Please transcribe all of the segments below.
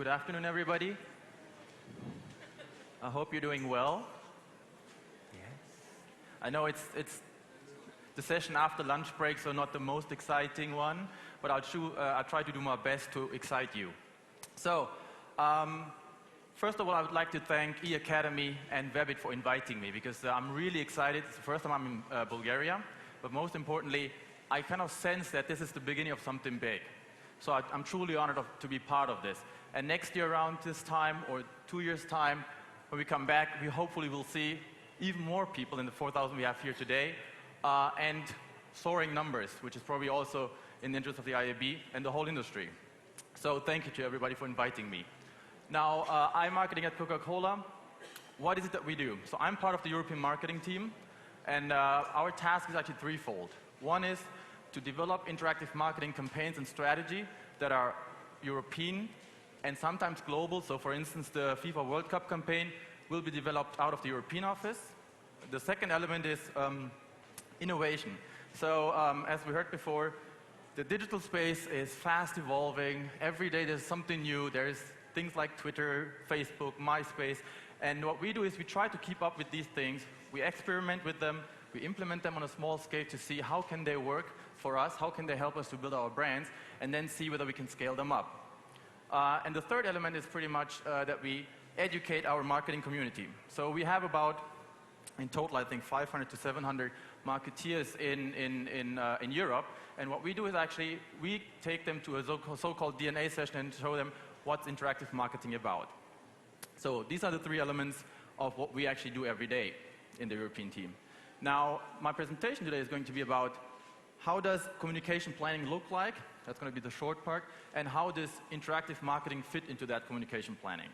Good afternoon, everybody. I hope you're doing well. Yes. I know it's the session after lunch break, so not the most exciting one, but I'll try to do my best to excite you. So, first of all, I would like to thank eAcademy and Webit for inviting me, because I'm really excited. It's the first time I'm in Bulgaria, but most importantly, I kind of sense that this is the beginning of something big. So I'm truly honored to be part of this. And next year around this time, or 2 years' time, when we come back, we hopefully will see even more people in the 4,000 we have here today, and soaring numbers, which is probably also in the interest of the IAB and the whole industry. So thank you to everybody for inviting me. Now, I'm marketing at Coca-Cola. What is it that we do? So I'm part of the European marketing team, and our task is actually threefold. One is to develop interactive marketing campaigns and strategy that are European and sometimes global. So for instance, the FIFA World Cup campaign will be developed out of the European office. The second element is innovation. So as we heard before, the digital space is fast evolving. Every day there's something new. There's things like Twitter, Facebook, MySpace. And what we do is we try to keep up with these things. We experiment with them. We implement them on a small scale to see how can they work for us, how can they help us to build our brands, and then see whether we can scale them up. And the third element is pretty much that we educate our marketing community. So we have about, in total, I think 500 to 700 marketeers in Europe. And what we do is actually, we take them to a so-called DNA session and show them what's interactive marketing about. So these are the three elements of what we actually do every day in the European team. Now, my presentation today is going to be about how does communication planning look like? That's going to be the short part. And how does interactive marketing fit into that communication planning?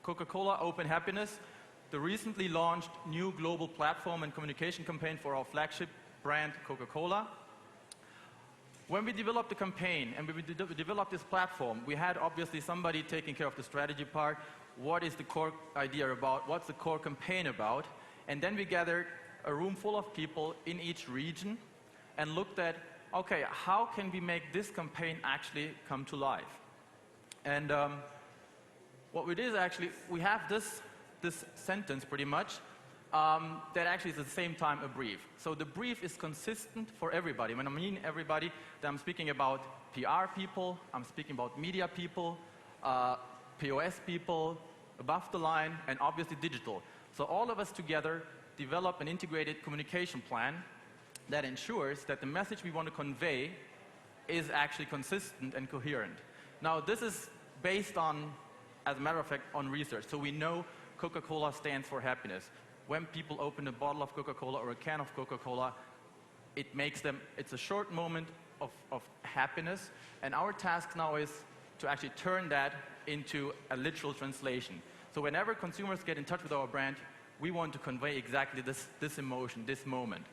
Coca-Cola Open Happiness, the recently launched new global platform and communication campaign for our flagship brand, Coca-Cola. When we developed the campaign and we developed this platform, we had obviously somebody taking care of the strategy part. What is the core idea about? What's the core campaign about? And then we gathered a room full of people in each region and looked at, okay, how can we make this campaign actually come to life? And what we did is actually, we have this sentence pretty much, that actually is at the same time a brief. So the brief is consistent for everybody. When I mean everybody, then I'm speaking about PR people, I'm speaking about media people, POS people, above the line, and obviously digital. So all of us together develop an integrated communication plan that ensures that the message we want to convey is actually consistent and coherent. Now this is based on, as a matter of fact, on research. So we know Coca-Cola stands for happiness. When people open a bottle of Coca-Cola or a can of Coca-Cola, it's a short moment of happiness. And our task now is to actually turn that into a literal translation. So whenever consumers get in touch with our brand, we want to convey exactly this emotion, this moment.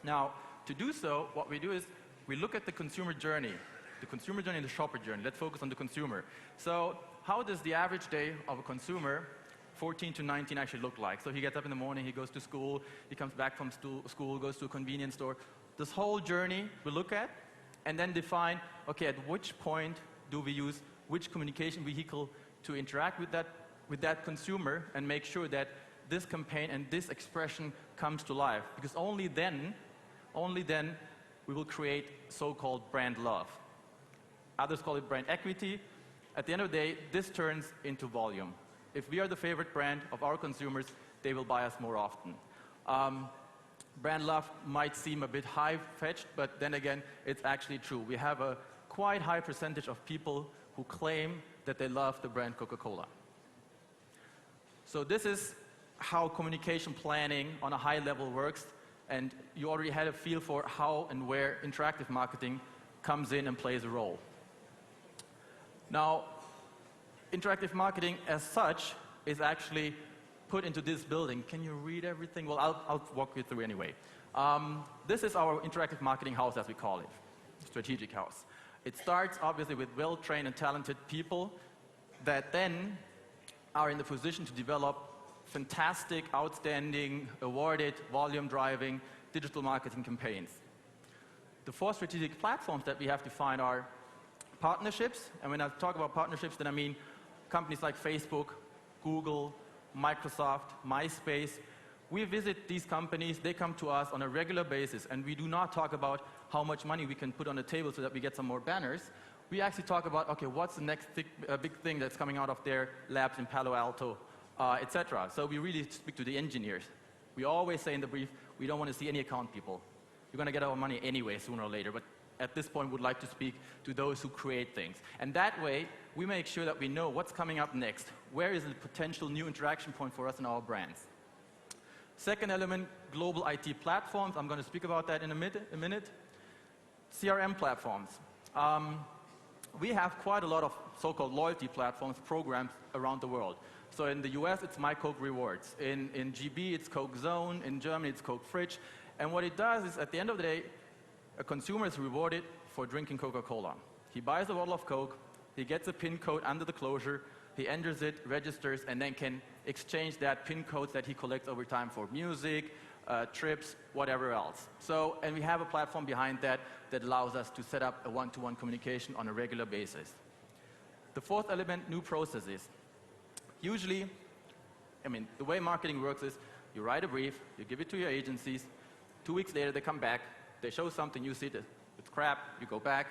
Now, to do so, what we do is we look at the consumer journey and the shopper journey. Let's focus on the consumer. So how does the average day of a consumer 14 to 19 actually look like? So he gets up in the morning, he goes to school, he comes back from school, goes to a convenience store. This whole journey we look at and then define, okay, at which point do we use which communication vehicle to interact with that consumer and make sure that this campaign and this expression comes to life. Because only then we will create so-called brand love. Others call it brand equity. At the end of the day, this turns into volume. If we are the favorite brand of our consumers, they will buy us more often. Brand love might seem a bit high-fetched, but then again, it's actually true. We have a quite high percentage of people who claim that they love the brand Coca-Cola. So this is how communication planning on a high level works, and you already had a feel for how and where interactive marketing comes in and plays a role. Now, interactive marketing as such is actually put into this building. Can you read everything? Well, I'll walk you through anyway. This is our interactive marketing house, as we call it, strategic house. It starts obviously with well-trained and talented people that then are in the position to develop fantastic, outstanding, awarded, volume-driving digital marketing campaigns. The 4 strategic platforms that we have defined are partnerships, and when I talk about partnerships, then I mean companies like Facebook, Google, Microsoft, MySpace. We visit these companies, they come to us on a regular basis, and we do not talk about how much money we can put on the table so that we get some more banners. We actually talk about, okay, what's the next big thing that's coming out of their labs in Palo Alto, etc. So we really speak to the engineers. We always say in the brief, we don't want to see any account people. You're going to get our money anyway, sooner or later, but at this point, we'd like to speak to those who create things. And that way, we make sure that we know what's coming up next. Where is the potential new interaction point for us and our brands? Second element, global IT platforms. I'm going to speak about that in a minute. CRM platforms. We have quite a lot of so-called loyalty platforms, programs around the world. So in the US, it's My Coke Rewards. In GB, it's Coke Zone. In Germany, it's Coke Fridge. And what it does is, at the end of the day, a consumer is rewarded for drinking Coca-Cola. He buys a bottle of Coke, he gets a PIN code under the closure, he enters it, registers, and then can exchange that PIN codes that he collects over time for music, trips, whatever else. So, and we have a platform behind that that allows us to set up a one-to-one communication on a regular basis. The fourth element, new processes. Usually, the way marketing works is you write a brief, you give it to your agencies, 2 weeks later they come back, they show something, you see it's crap, you go back,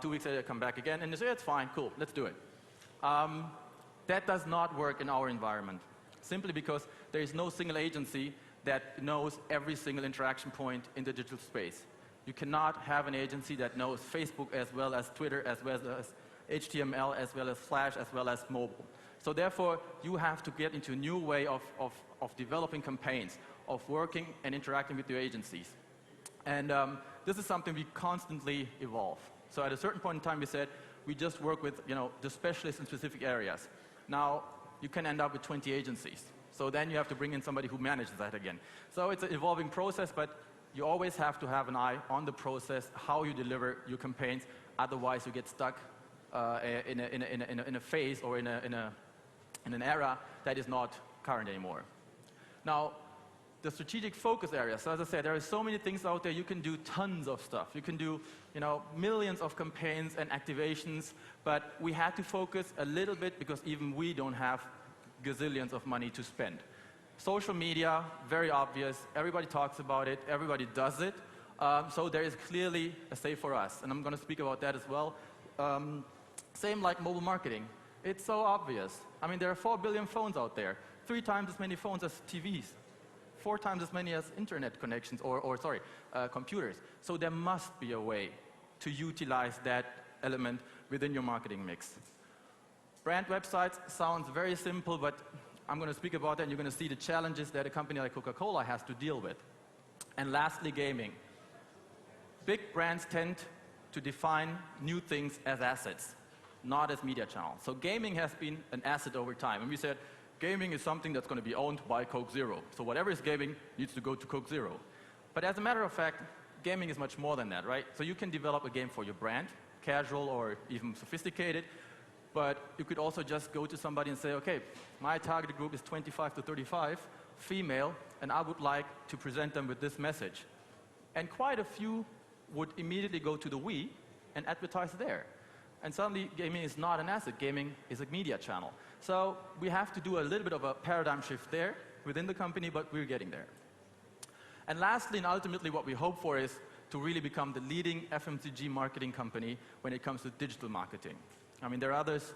2 weeks later they come back again, and they say, it's fine, cool, let's do it. That does not work in our environment, simply because there is no single agency that knows every single interaction point in the digital space. You cannot have an agency that knows Facebook as well as Twitter, as well as HTML, as well as Flash, as well as mobile. So therefore, you have to get into a new way of developing campaigns, of working and interacting with your agencies. And this is something we constantly evolve. So at a certain point in time, we said, we just work with the specialists in specific areas. Now, you can end up with 20 agencies. So then you have to bring in somebody who manages that again. So it's an evolving process, but you always have to have an eye on the process, how you deliver your campaigns. Otherwise, you get stuck in a phase or in an era that is not current anymore. Now, the strategic focus area. So as I said, there are so many things out there. You can do tons of stuff. You can do millions of campaigns and activations, but we had to focus a little bit because even we don't have gazillions of money to spend. Social media, very obvious. Everybody talks about it. Everybody does it. So there is clearly a say for us, and I'm going to speak about that as well. Same like mobile marketing. It's so obvious. There are 4 billion phones out there, 3 times as many phones as TVs. 4 times as many as internet connections, computers. So there must be a way to utilize that element within your marketing mix. Brand websites sounds very simple, but I'm going to speak about that, and you're going to see the challenges that a company like Coca-Cola has to deal with. And lastly, gaming. Big brands tend to define new things as assets, not as media channels. So gaming has been an asset over time. And we said, gaming is something that's going to be owned by Coke Zero. So whatever is gaming needs to go to Coke Zero. But as a matter of fact, gaming is much more than that, right? So you can develop a game for your brand, casual or even sophisticated, but you could also just go to somebody and say, okay, my target group is 25 to 35, female, and I would like to present them with this message. And quite a few would immediately go to the Wii and advertise there. And suddenly, gaming is not an asset. Gaming is a media channel. So we have to do a little bit of a paradigm shift there within the company, but we're getting there. And lastly, and ultimately, what we hope for is to really become the leading FMCG marketing company when it comes to digital marketing. There are others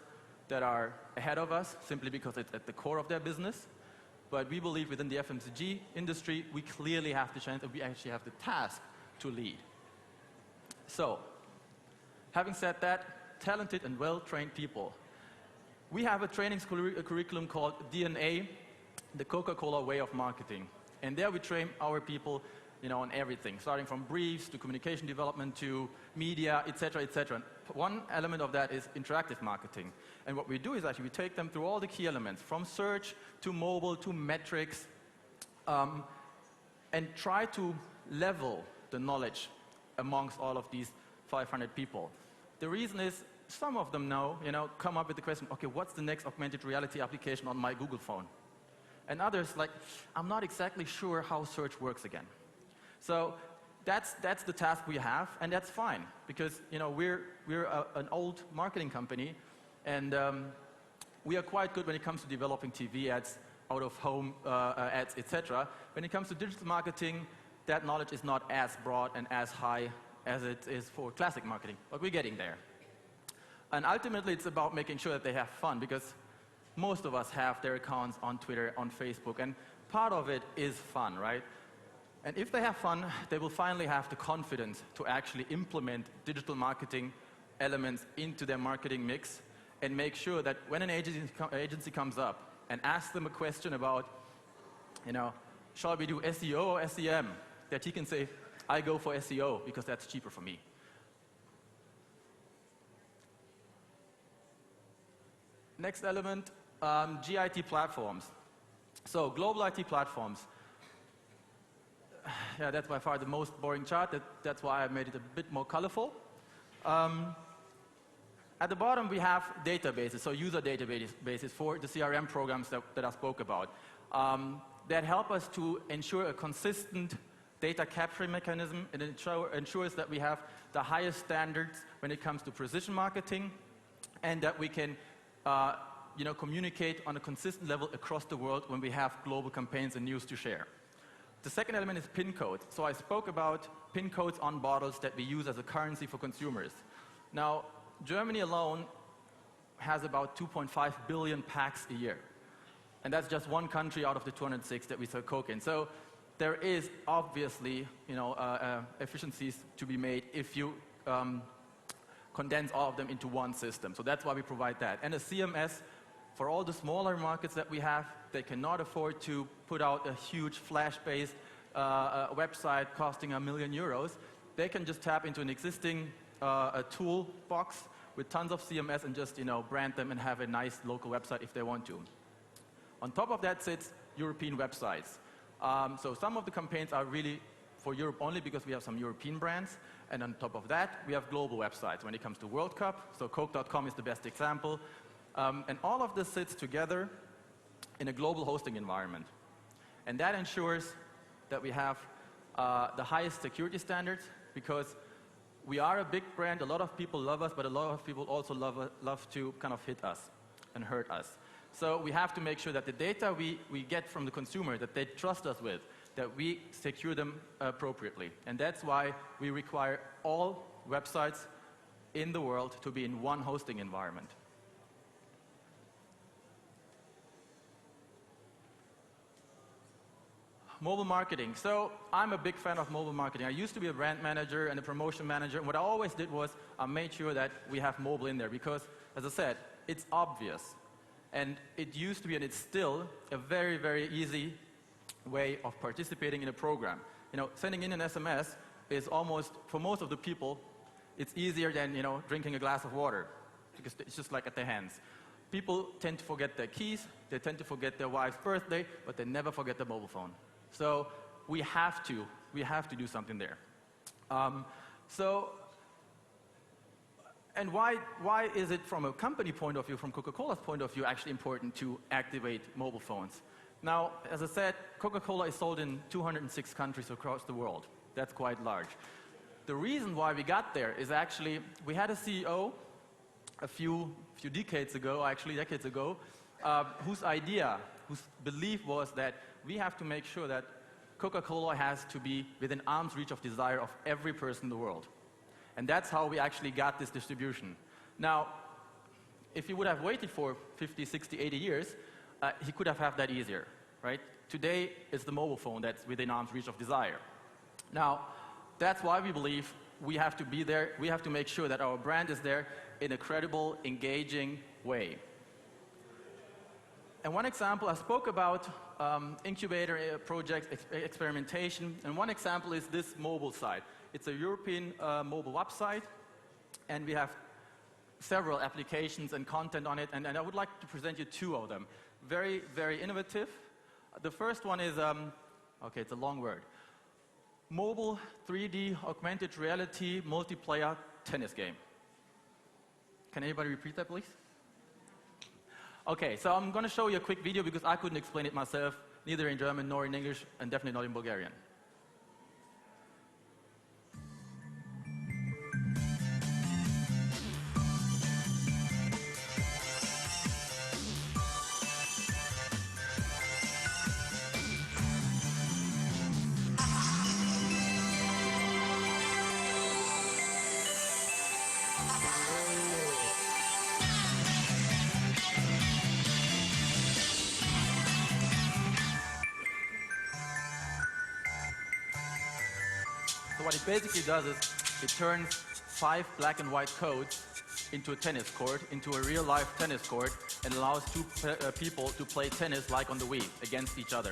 that are ahead of us simply because it's at the core of their business. But we believe within the FMCG industry, we clearly have the chance, and we actually have the task to lead. So, having said that, talented and well-trained people. We have a training curriculum called DNA, the Coca-Cola way of marketing. And there we train our people on everything, starting from briefs to communication development to media, etc., etc. One element of that is interactive marketing. And what we do is actually we take them through all the key elements, from search to mobile to metrics, and try to level the knowledge amongst all of these 500 people. The reason is some of them come up with the question, okay, what's the next augmented reality application on my Google phone? And others, like, I'm not exactly sure how search works again. So that's the task we have, and that's fine, because we're an old marketing company, and we are quite good when it comes to developing TV ads, out-of-home ads, etc. When it comes to digital marketing, that knowledge is not as broad and as high as it is for classic marketing, but we're getting there. And ultimately, it's about making sure that they have fun, because most of us have their accounts on Twitter, on Facebook, and part of it is fun, right? And if they have fun, they will finally have the confidence to actually implement digital marketing elements into their marketing mix and make sure that when an agency comes up and asks them a question about, shall we do SEO or SEM, that he can say, I go for SEO because that's cheaper for me. Next element, GIT platforms. So global IT platforms. Yeah, that's by far the most boring chart. That's why I made it a bit more colorful. At the bottom, we have databases, so user databases for the CRM programs that I spoke about, that help us to ensure a consistent data capturing mechanism, and ensures that we have the highest standards when it comes to precision marketing, and that we can communicate on a consistent level across the world when we have global campaigns and news to share. The second element is PIN codes. So I spoke about PIN codes on bottles that we use as a currency for consumers. Now, Germany alone has about 2.5 billion packs a year. And that's just one country out of the 206 that we sell Coke in. So there is obviously efficiencies to be made if you condense all of them into one system. So that's why we provide that. And a CMS, for all the smaller markets that we have, they cannot afford to put out a huge flash-based website costing €1 million. They can just tap into an existing toolbox with tons of CMS and just brand them and have a nice local website if they want to. On top of that sits European websites. So some of the campaigns are really for Europe only because we have some European brands. And on top of that, we have global websites when it comes to World Cup. So Coke.com is the best example. And all of this sits together in a global hosting environment. And that ensures that we have the highest security standards, because we are a big brand. A lot of people love us, but a lot of people also love to kind of hit us and hurt us. So we have to make sure that the data we get from the consumer, that they trust us with, that we secure them appropriately. And that's why we require all websites in the world to be in one hosting environment. Mobile marketing. So I'm a big fan of mobile marketing. I used to be a brand manager and a promotion manager, and what I always did was I made sure that we have mobile in there because, as I said, it's obvious. And it used to be, and it's still, a very, very easy way of participating in a program. Sending in an SMS is almost, for most of the people, it's easier than, drinking a glass of water, because it's just like at their hands. People tend to forget their keys, they tend to forget their wife's birthday, but they never forget their mobile phone. So we have to do something there. And why is it, from a company point of view, from Coca-Cola's point of view, actually important to activate mobile phones? Now, as I said, Coca-Cola is sold in 206 countries across the world. That's quite large. The reason why we got there is actually, we had a CEO a few decades ago, whose belief was that we have to make sure that Coca-Cola has to be within arm's reach of desire of every person in the world. And that's how we actually got this distribution. Now, if he would have waited for 50, 60, 80 years, he could have had that easier, right? Today, it's the mobile phone that's within arm's reach of desire. Now, that's why we believe we have to be there. We have to make sure that our brand is there in a credible, engaging way. And one example, I spoke about incubator projects, experimentation, and one example is this mobile site. It's a European mobile website, and we have several applications and content on it, and I would like to present you two of them. Very, very innovative. The first one is, okay, it's a long word. Mobile 3D augmented reality multiplayer tennis game. Can anybody repeat that, please? Okay, so I'm going to show you a quick video because I couldn't explain it myself, neither in German nor in English, and definitely not in Bulgarian. So what it basically does is it turns 5 black and white codes into a tennis court, into a real-life tennis court, and allows 2 people to play tennis like on the Wii, against each other.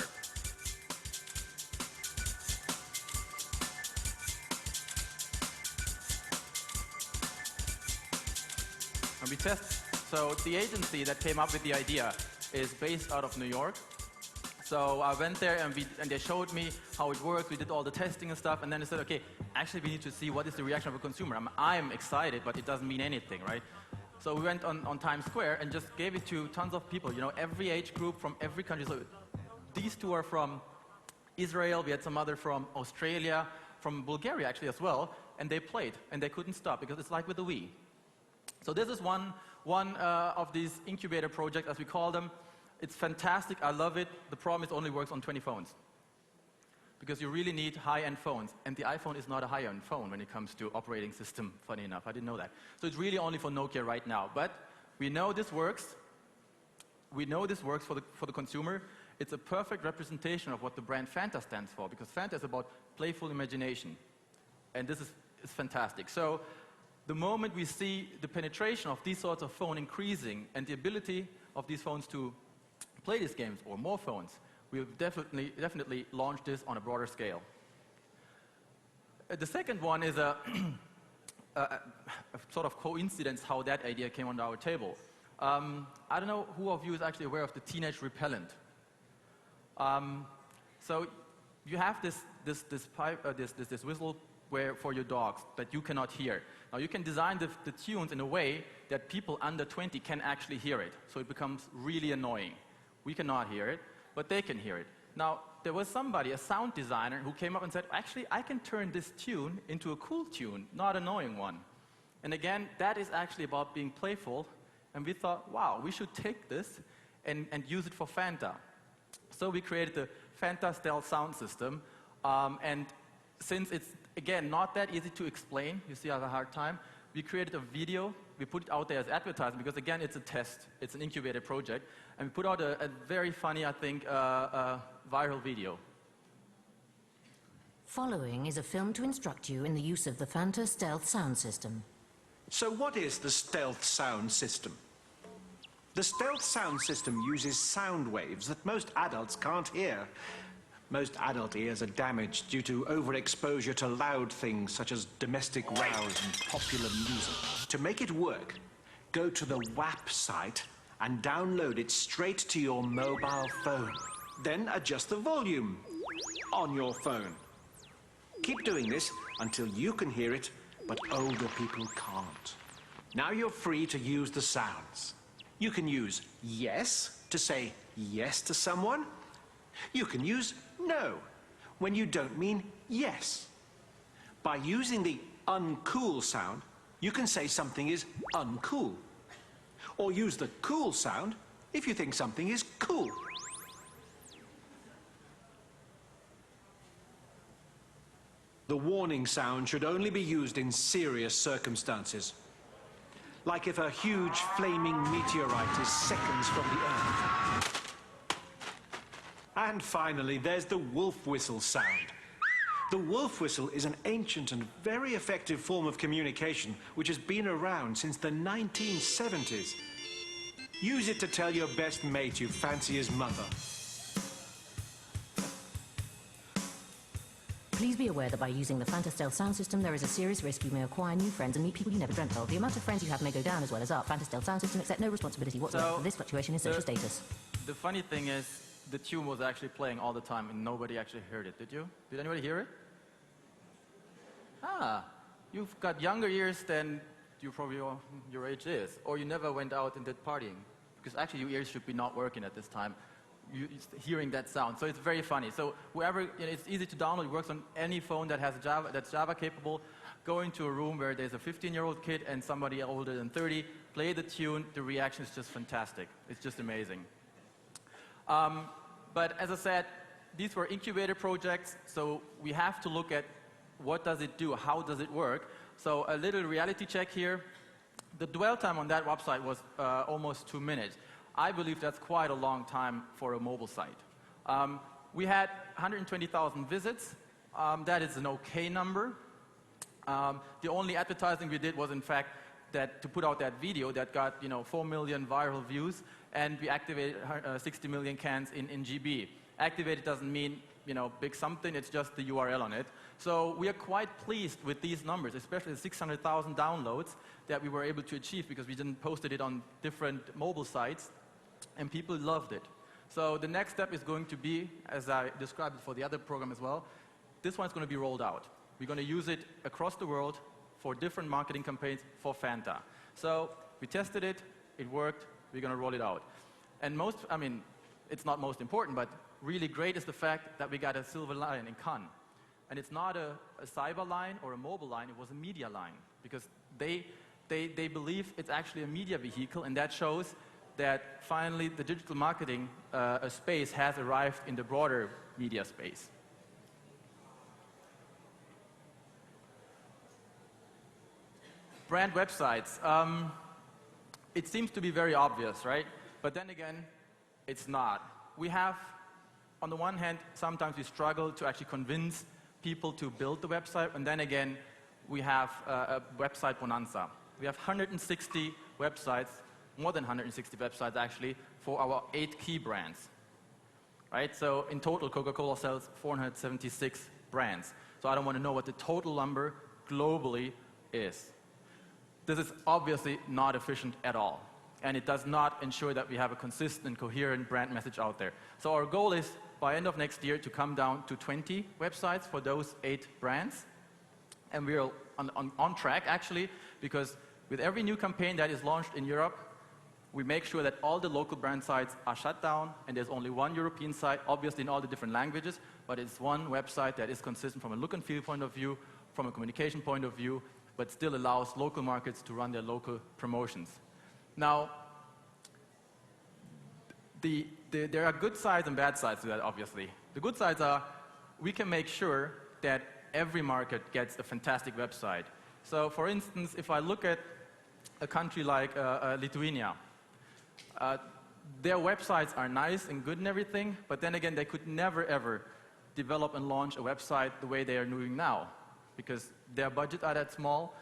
And we test, so the agency that came up with the idea is based out of New York. So I went there and they showed me how it works. We did all the testing and stuff, and then they said, okay, actually we need to see what is the reaction of a consumer. I'm excited, but it doesn't mean anything, right? So we went on Times Square and just gave it to tons of people, you know, every age group from every country. So these 2 are from Israel, we had some other from Australia, from Bulgaria actually as well, and they played, and they couldn't stop, because it's like with the Wii. So this is one of these incubator projects, as we call them. It's fantastic, I love it. The problem is it only works on 20 phones. Because you really need high-end phones. And the iPhone is not a high-end phone when it comes to operating system, funny enough. I didn't know that. So it's really only for Nokia right now. But we know this works. We know this works for the consumer. It's a perfect representation of what the brand Fanta stands for, because Fanta is about playful imagination. And this is fantastic. So the moment we see the penetration of these sorts of phones increasing and the ability of these phones to play these games, or more phones, we'll definitely launch this on a broader scale. The second one is a sort of coincidence how that idea came on our table. I don't know who of you is actually aware of the teenage repellent. So you have this whistle for your dogs that you cannot hear. Now you can design the tunes in a way that people under 20 can actually hear it, so it becomes really annoying. We cannot hear it, but they can hear it. Now, there was somebody, a sound designer, who came up and said, actually, I can turn this tune into a cool tune, not an annoying one. And again, that is actually about being playful, and we thought, wow, we should take this and use it for Fanta. So we created the Fanta Stealth sound system, and since it's, again, not that easy to explain, you see I have a hard time, we created a video, we put it out there as advertising, because again, it's a test, it's an incubator project, and we put out a very funny, I think, viral video. Following is a film to instruct you in the use of the Fanta Stealth sound system. So what is the Stealth sound system? The Stealth sound system uses sound waves that most adults can't hear. Most adult ears are damaged due to overexposure to loud things such as domestic rows and popular music. To make it work, go to the WAP site and download it straight to your mobile phone. Then adjust the volume on your phone. Keep doing this until you can hear it, but older people can't. Now you're free to use the sounds. You can use yes to say yes to someone. You can use no when you don't mean yes. By using the uncool sound, you can say something is uncool. Or use the cool sound if you think something is cool. The warning sound should only be used in serious circumstances. Like if a huge flaming meteorite is seconds from the Earth. And finally, there's the wolf whistle sound. The wolf whistle is an ancient and very effective form of communication which has been around since the 1970s. Use it to tell your best mate you fancy his mother. Please be aware that by using the Fanta Stealth sound system, there is a serious risk you may acquire new friends and meet people you never dreamt of. The amount of friends you have may go down as well as up. Fanta Stealth sound system accept no responsibility whatsoever for this fluctuation in social status. The funny thing is, the tune was actually playing all the time and nobody actually heard it. Did you? Did anybody hear it? Ah, you've got younger ears than you probably your age is. Or you never went out and did partying. Because actually your ears should be not working at this time. Hearing that sound. So it's very funny. So whoever, it's easy to download. It works on any phone that has Java, that's Java capable. Go into a room where there's a 15-year-old kid and somebody older than 30. Play the tune. The reaction is just fantastic. It's just amazing. But as I said, these were incubator projects, so we have to look at what does it do, how does it work. So a little reality check here. The dwell time on that website was almost 2 minutes. I believe that's quite a long time for a mobile site. We had 120,000 visits. That is an okay number. The only advertising we did was, in fact, that to put out that video that got 4 million viral views, and we activated 60 million cans in GB. Activated doesn't mean big something, it's just the URL on it. So we are quite pleased with these numbers, especially the 600,000 downloads that we were able to achieve because we didn't posted it on different mobile sites, and people loved it. So the next step is going to be, as I described it for the other program as well, this one's going to be rolled out. We're going to use it across the world for different marketing campaigns for Fanta. So we tested it, it worked, we're going to roll it out. And it's not most important, but really great is the fact that we got a silver line in Cannes. And it's not a cyber line or a mobile line, it was a media line. Because they believe it's actually a media vehicle, and that shows that finally the digital marketing space has arrived in the broader media space. Brand websites. It seems to be very obvious, right? But then again, it's not. We have, on the one hand, sometimes we struggle to actually convince people to build the website, and then again, we have a website bonanza. We have 160 websites, more than 160 websites actually, for our 8 key brands. Right? So in total, Coca-Cola sells 476 brands. So I don't want to know what the total number globally is. This is obviously not efficient at all. And it does not ensure that we have a consistent, coherent brand message out there. So our goal is, by end of next year, to come down to 20 websites for those 8 brands. And we're on track, actually, because with every new campaign that is launched in Europe, we make sure that all the local brand sites are shut down, and there's only one European site, obviously in all the different languages, but it's one website that is consistent from a look and feel point of view, from a communication point of view, but still allows local markets to run their local promotions. Now, there are good sides and bad sides to that, obviously. The good sides are we can make sure that every market gets a fantastic website. So, for instance, if I look at a country like Lithuania, their websites are nice and good and everything, but then again, they could never, ever develop and launch a website the way they are doing now, because their budgets are that small,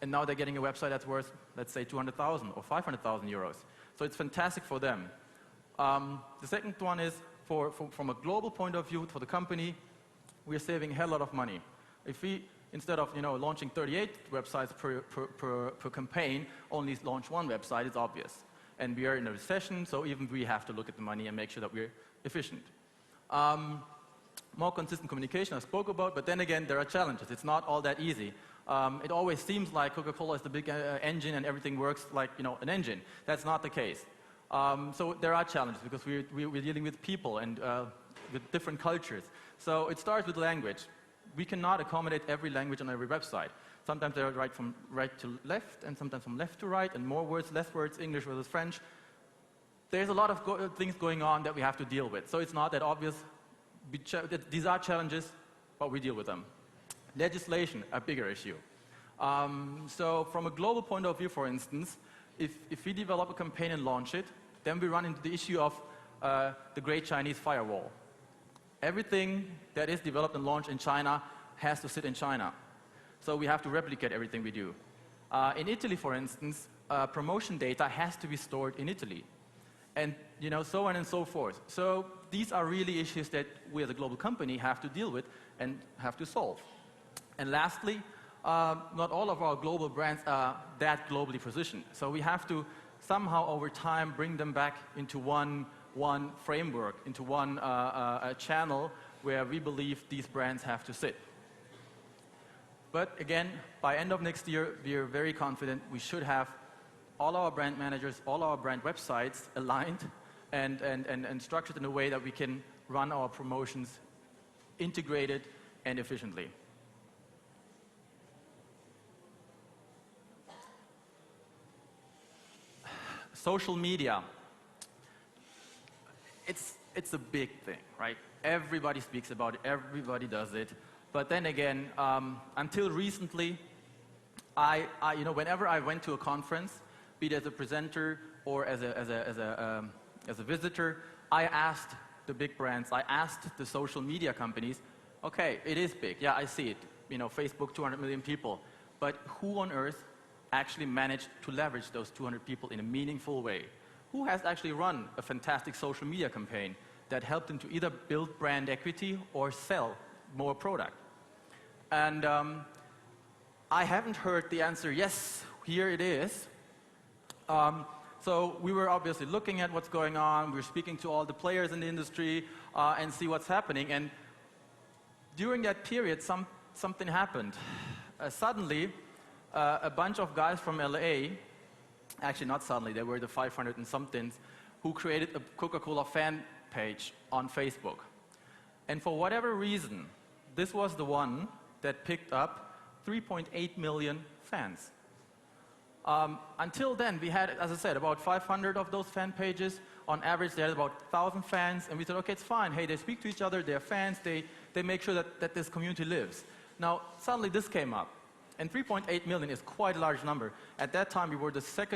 and now they're getting a website that's worth, let's say, 200,000 or 500,000 euros. So it's fantastic for them. The second one is, from a global point of view, for the company, we're saving a hell lot of money. If we, instead of launching 38 websites per campaign, only launch one website, it's obvious. And we are in a recession, so even we have to look at the money and make sure that we're efficient. More consistent communication I spoke about, but then again, there are challenges. It's not all that easy. It always seems like Coca-Cola is the big engine and everything works like an engine. That's not the case. So there are challenges because we're dealing with people and with different cultures. So it starts with language. We cannot accommodate every language on every website. Sometimes they're right from right to left, and sometimes from left to right, and more words, less words, English versus French. There's a lot of things going on that we have to deal with. So it's not that obvious. These are challenges, but we deal with them. Legislation, a bigger issue. So from a global point of view, for instance, if we develop a campaign and launch it, then we run into the issue of the Great Chinese Firewall. Everything that is developed and launched in China has to sit in China. So we have to replicate everything we do. In Italy, for instance, promotion data has to be stored in Italy. And so on and so forth. So these are really issues that we as a global company have to deal with and have to solve. And lastly, not all of our global brands are that globally positioned. So we have to somehow over time bring them back into one framework, into one channel where we believe these brands have to sit. But again, by end of next year, we are very confident we should have all our brand managers, all our brand websites aligned and structured in a way that we can run our promotions integrated and efficiently. Social media. It's a big thing, right? Everybody speaks about it, everybody does it. But then again, until recently, whenever I went to a conference, be it as a presenter or as a visitor, I asked the big brands, I asked the social media companies, okay, it is big, yeah, I see it. Facebook, 200 million people. But who on earth actually managed to leverage those 200 people in a meaningful way? Who has actually run a fantastic social media campaign that helped them to either build brand equity or sell more product? And I haven't heard the answer, yes, here it is. So we were obviously looking at what's going on. We were speaking to all the players in the industry and see what's happening. And during that period, something happened. Suddenly, a bunch of guys from LA, actually not suddenly, they were the 500 and somethings, who created a Coca-Cola fan page on Facebook. And for whatever reason, this was the one that picked up 3.8 million fans. Until then, we had, as I said, about 500 of those fan pages. On average, they had about 1,000 fans. And we said, okay, it's fine. Hey, they speak to each other. They're fans. They make sure that this community lives. Now, suddenly this came up. And 3.8 million is quite a large number. At that time, we were the third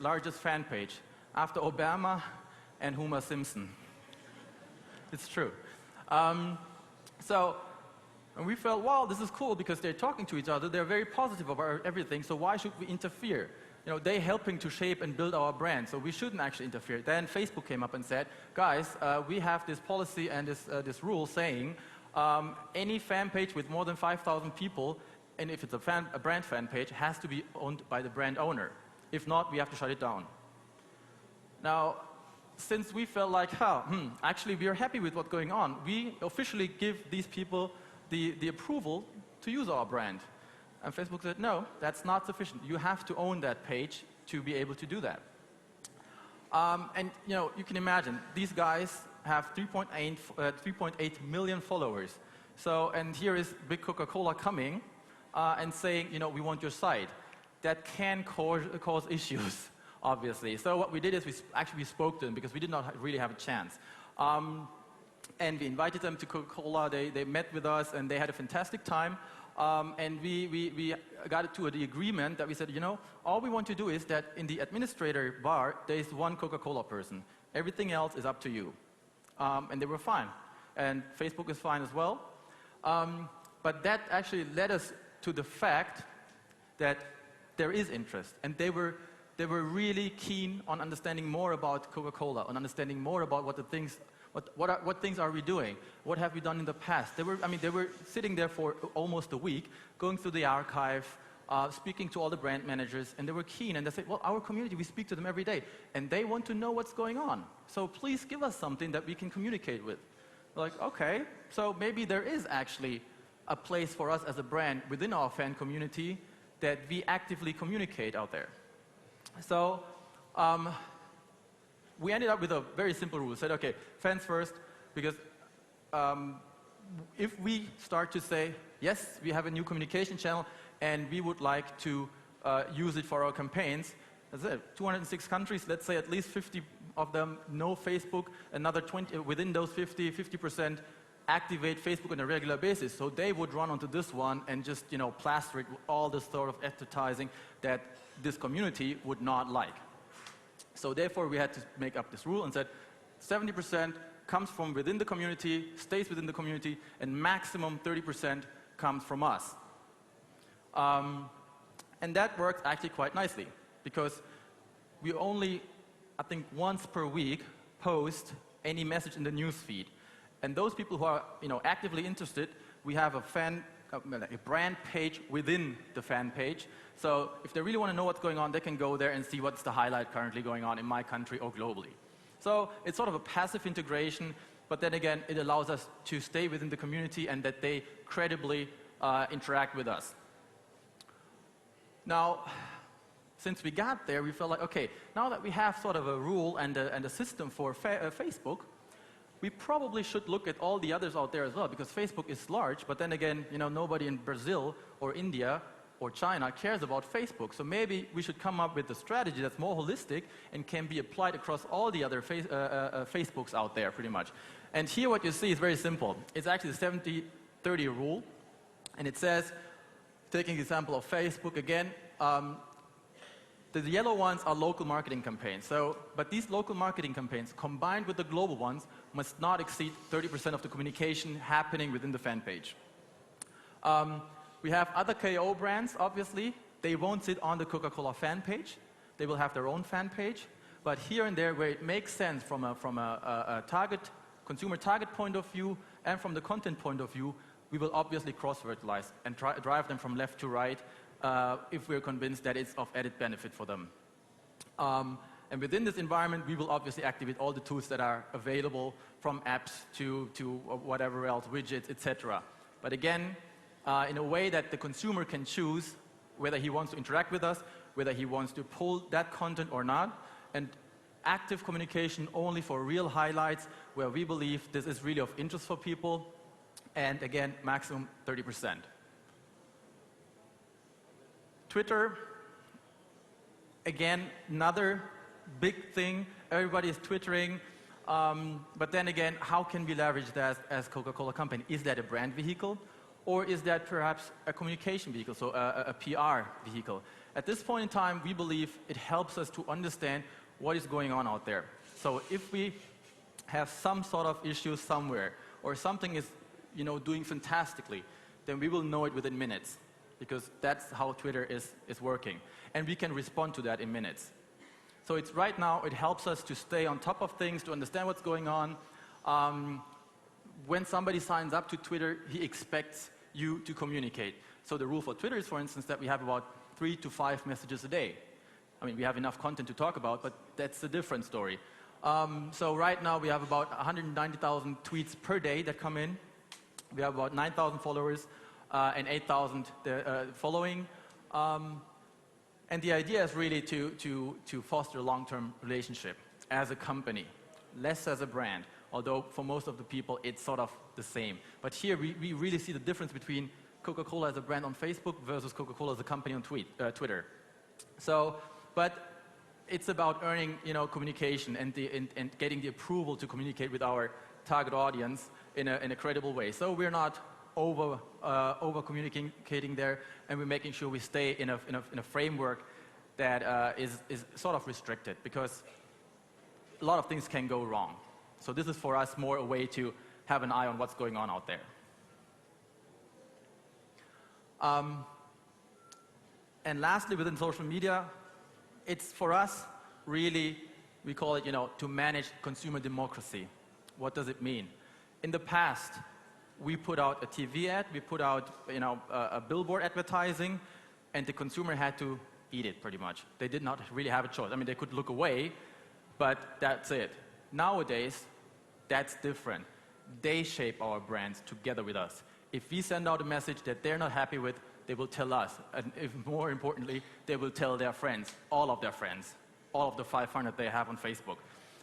largest fan page, after Obama and Homer Simpson. It's true. And we felt, wow, this is cool because they're talking to each other. They're very positive about everything, so why should we interfere? They're helping to shape and build our brand, so we shouldn't actually interfere. Then Facebook came up and said, guys, we have this policy and this rule saying any fan page with more than 5,000 people, and if it's a brand fan page, has to be owned by the brand owner. If not, we have to shut it down. Now, since we felt like, actually we are happy with what's going on, we officially give these people the approval to use our brand. And Facebook said, no, that's not sufficient. You have to own that page to be able to do that. And you can imagine, these guys have 3.8 million followers. So, and here is big Coca-Cola coming and saying, we want your site. That can cause issues, obviously. So what we did is we spoke to them because we did not really have a chance. And we invited them to Coca-Cola. They met with us, and they had a fantastic time. And we got to the agreement that we said, all we want to do is that in the administrator bar, there is one Coca-Cola person. Everything else is up to you. And they were fine. And Facebook is fine as well. But that actually led us to the fact that there is interest. And they were really keen on understanding more about Coca-Cola, on understanding more about what things are we doing? What have we done in the past? They were sitting there for almost a week, going through the archive, speaking to all the brand managers, and they were keen. And they said, well, our community, we speak to them every day, and they want to know what's going on. So please give us something that we can communicate with. We're like, okay, so maybe there is actually a place for us as a brand within our fan community that we actively communicate out there. So, we ended up with a very simple rule. We said, okay, fans first, because if we start to say, yes, we have a new communication channel, and we would like to use it for our campaigns, that's it, 206 countries, let's say at least 50 of them know Facebook, another 20, within those 50% activate Facebook on a regular basis. So they would run onto this one and just, plaster it with all this sort of advertising that this community would not like. So therefore, we had to make up this rule and said 70% comes from within the community, stays within the community, and maximum 30% comes from us. And that works actually quite nicely because we only, I think, once per week post any message in the news feed. And those people who are actively interested, we have a brand page within the fan page. So if they really want to know what's going on, they can go there and see what's the highlight currently going on in my country or globally. So it's sort of a passive integration, but then again, it allows us to stay within the community and that they credibly interact with us. Now, since we got there, we felt like, okay, now that we have sort of a rule and a system for Facebook, we probably should look at all the others out there as well, because Facebook is large, but then again, nobody in Brazil or India or China cares about Facebook. So maybe we should come up with a strategy that's more holistic and can be applied across all the other Facebooks out there, pretty much. And here what you see is very simple. It's actually the 70-30 rule. And it says, taking the example of Facebook again, the yellow ones are local marketing campaigns. But these local marketing campaigns, combined with the global ones, must not exceed 30% of the communication happening within the fan page. We have other KO brands, obviously. They won't sit on the Coca-Cola fan page. They will have their own fan page. But here and there, where it makes sense from a consumer target point of view and from the content point of view, we will obviously cross-fertilize and drive them from left to right if we're convinced that it's of added benefit for them. And within this environment, we will obviously activate all the tools that are available, from apps to whatever else, widgets, etc. But again, in a way that the consumer can choose whether he wants to interact with us, whether he wants to pull that content or not, and active communication only for real highlights where we believe this is really of interest for people, and again, maximum 30%. Twitter, again, another big thing. Everybody is twittering, but then again, how can we leverage that as Coca-Cola company? Is that a brand vehicle, or is that perhaps a communication vehicle, so a PR vehicle? At this point in time, we believe it helps us to understand what is going on out there. So if we have some sort of issue somewhere, or something is doing fantastically, then we will know it within minutes, because that's how Twitter is working. And we can respond to that in minutes. So right now, it helps us to stay on top of things, to understand what's going on. When somebody signs up to Twitter, he expects you to communicate. So the rule for Twitter is, for instance, that we have about 3 to 5 messages a day. I mean, we have enough content to talk about, but that's a different story. So right now, we have about 190,000 tweets per day that come in. We have about 9,000 followers and 8,000 following. And the idea is really to foster a long-term relationship as a company, less as a brand, although for most of the people, it's sort of the same. But here, we really see the difference between Coca-Cola as a brand on Facebook versus Coca-Cola as a company on Twitter. So, but it's about earning, communication and getting the approval to communicate with our target audience in a credible way. So we're not over communicating there, and we're making sure we stay in a framework that is sort of restricted, because a lot of things can go wrong. So this is for us more a way to have an eye on what's going on out there. And lastly, within social media, it's for us really, we call it, to manage consumer democracy. What does it mean? In the past, we put out a TV ad, we put out, a billboard advertising, and the consumer had to eat it pretty much. They did not really have a choice. I mean, they could look away, but that's it. Nowadays, that's different. They shape our brands together with us. If we send out a message that they're not happy with, they will tell us. And if more importantly, they will tell their friends, all of the 500 they have on Facebook.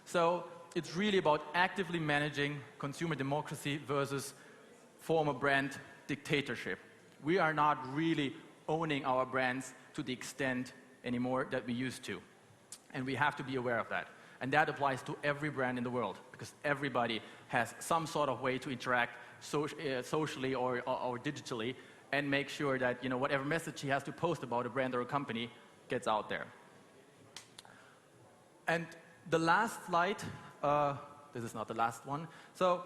So it's really about actively managing consumer democracy versus former brand dictatorship. We are not really owning our brands to the extent anymore that we used to. And we have to be aware of that. And that applies to every brand in the world, because everybody has some sort of way to interact socially or digitally, and make sure that whatever message he has to post about a brand or a company gets out there. And the last slide, this is not the last one. So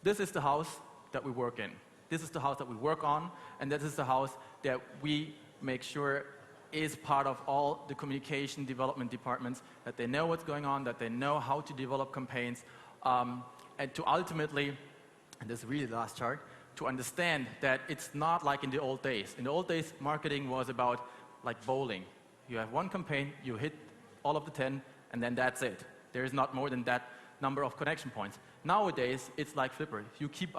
this is the house that we work in. This is the house that we work on, and this is the house that we make sure is part of all the communication development departments, that they know what's going on, that they know how to develop campaigns, and to ultimately, and this is really the last chart, to understand that it's not like in the old days. In the old days, marketing was about like bowling. You have one campaign, you hit all of the 10, and then that's it. There is not more than that number of connection points. Nowadays, it's like Flipper. You keep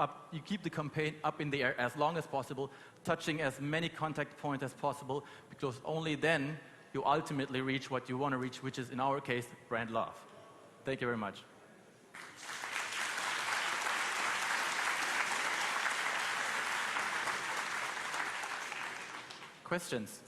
the campaign up in the air as long as possible, touching as many contact points as possible, because only then you ultimately reach what you want to reach, which is, in our case, brand love. Thank you very much. Questions?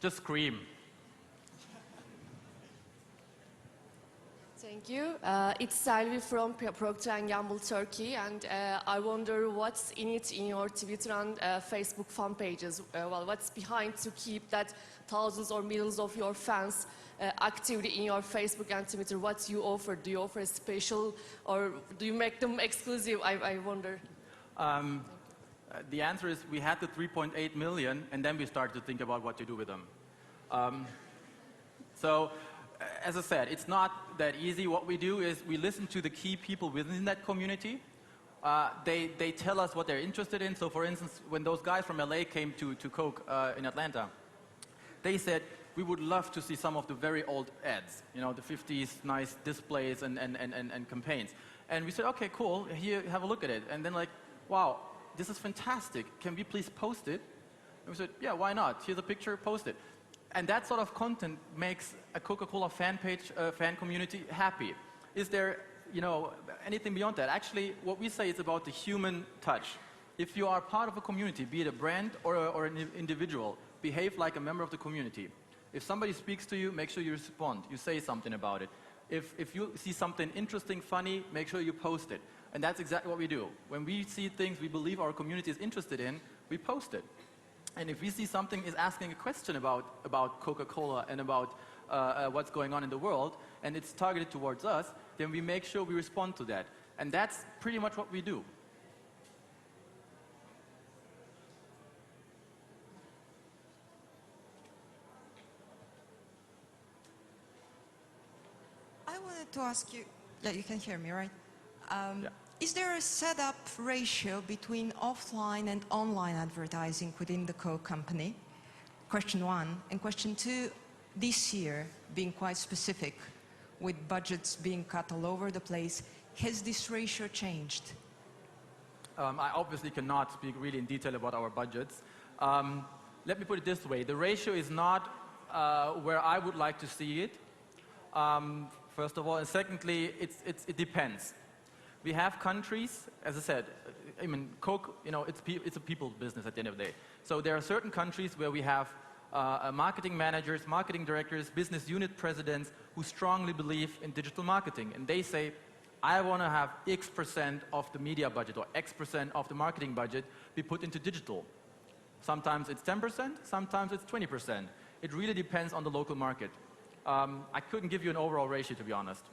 Just scream. Thank you. It's Selvi from Procter & Gamble Turkey, and I wonder what's in it in your Twitter and Facebook fan pages. Well, what's behind to keep that thousands or millions of your fans actively in your Facebook and Twitter? What you offer? Do you offer a special, or do you make them exclusive? I wonder. The answer is we had the 3.8 million, and then we started to think about what to do with them. As I said, it's not that easy. What we do is we listen to the key people within that community. They tell us what they're interested in. So for instance, when those guys from LA came to Coke in Atlanta, they said, we would love to see some of the very old ads, you know, the 50s, nice displays and campaigns. And we said, okay, cool, here, have a look at it. And then like, wow, this is fantastic. Can we please post it? And we said, yeah, why not? Here's a picture, post it. And that sort of content makes a Coca-Cola fan page, fan community happy. Is there, you know, anything beyond that? Actually, what we say is about the human touch. If you are part of a community, be it a brand or an individual, behave like a member of the community. If somebody speaks to you, make sure you respond. You say something about it. If you see something interesting, funny, make sure you post it. And that's exactly what we do. When we see things we believe our community is interested in, we post it. And if we see something is asking a question about Coca-Cola and about what's going on in the world, and it's targeted towards us, then we make sure we respond to that. And that's pretty much what we do. I wanted to ask you, yeah, you can hear me, right? Yeah. Is there a setup ratio between offline and online advertising within the Coke company? Question one. And question two, this year, being quite specific, with budgets being cut all over the place, has this ratio changed? I obviously cannot speak really in detail about our budgets. Let me put it this way. The ratio is not where I would like to see it, first of all. And secondly, it depends. We have countries, as I said, I mean, Coke, you know, it's a people business at the end of the day. So there are certain countries where we have marketing managers, marketing directors, business unit presidents who strongly believe in digital marketing. And they say, I want to have X% of the media budget or X% of the marketing budget be put into digital. Sometimes it's 10%, sometimes it's 20%. It really depends on the local market. I couldn't give you an overall ratio, to be honest.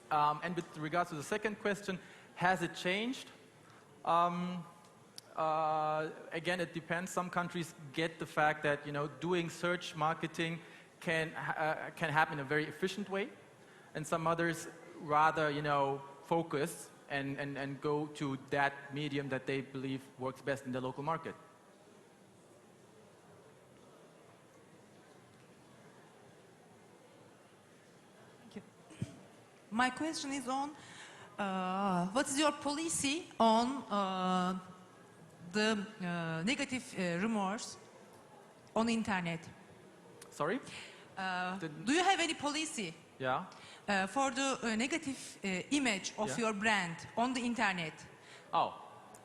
And with regards to the second question, has it changed? Again, it depends. Some countries get the fact that, you know, doing search marketing can happen in a very efficient way, and some others rather, you know, focus and go to that medium that they believe works best in the local market. My question is on what is your policy on the negative rumors on internet? Sorry? Do you have any policy Yeah. for the negative image of Yeah. your brand on the internet? Oh,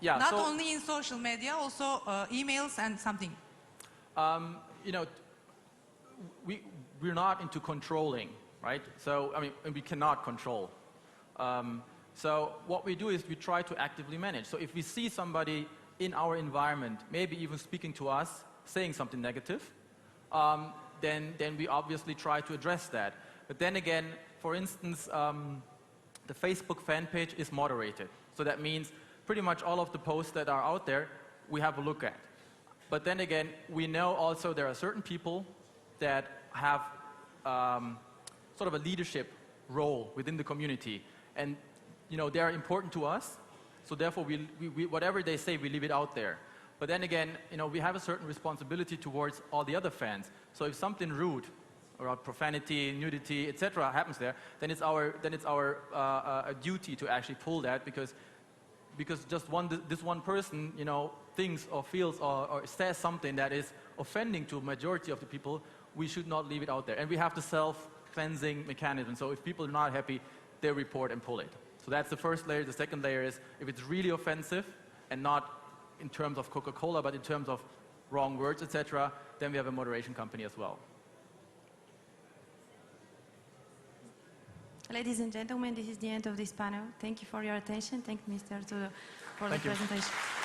yeah. Not so, only in social media, also emails and something. you know, we're not into controlling, right? So, I mean, we cannot control. So what we do is we try to actively manage. So if we see somebody in our environment, maybe even speaking to us, saying something negative, then we obviously try to address that. But then again, for instance, the Facebook fan page is moderated. So that means pretty much all of the posts that are out there, we have a look at. But then again, we know also there are certain people that have sort of a leadership role within the community. And, you know, they are important to us. So therefore, we whatever they say, we leave it out there. But then again, you know, we have a certain responsibility towards all the other fans. So if something rude, or profanity, nudity, etc. happens there, then it's our duty to actually pull that, because just this one person, you know, thinks or feels or says something that is offending to a majority of the people, we should not leave it out there. And we have the self-cleansing mechanism. So if people are not happy, they report and pull it. So that's the first layer. The second layer is if it's really offensive, and not in terms of Coca-Cola, but in terms of wrong words, etc., then we have a moderation company as well. Ladies and gentlemen, this is the end of this panel. Thank you for your attention. Thank you, Mr. Arturo, for the presentation.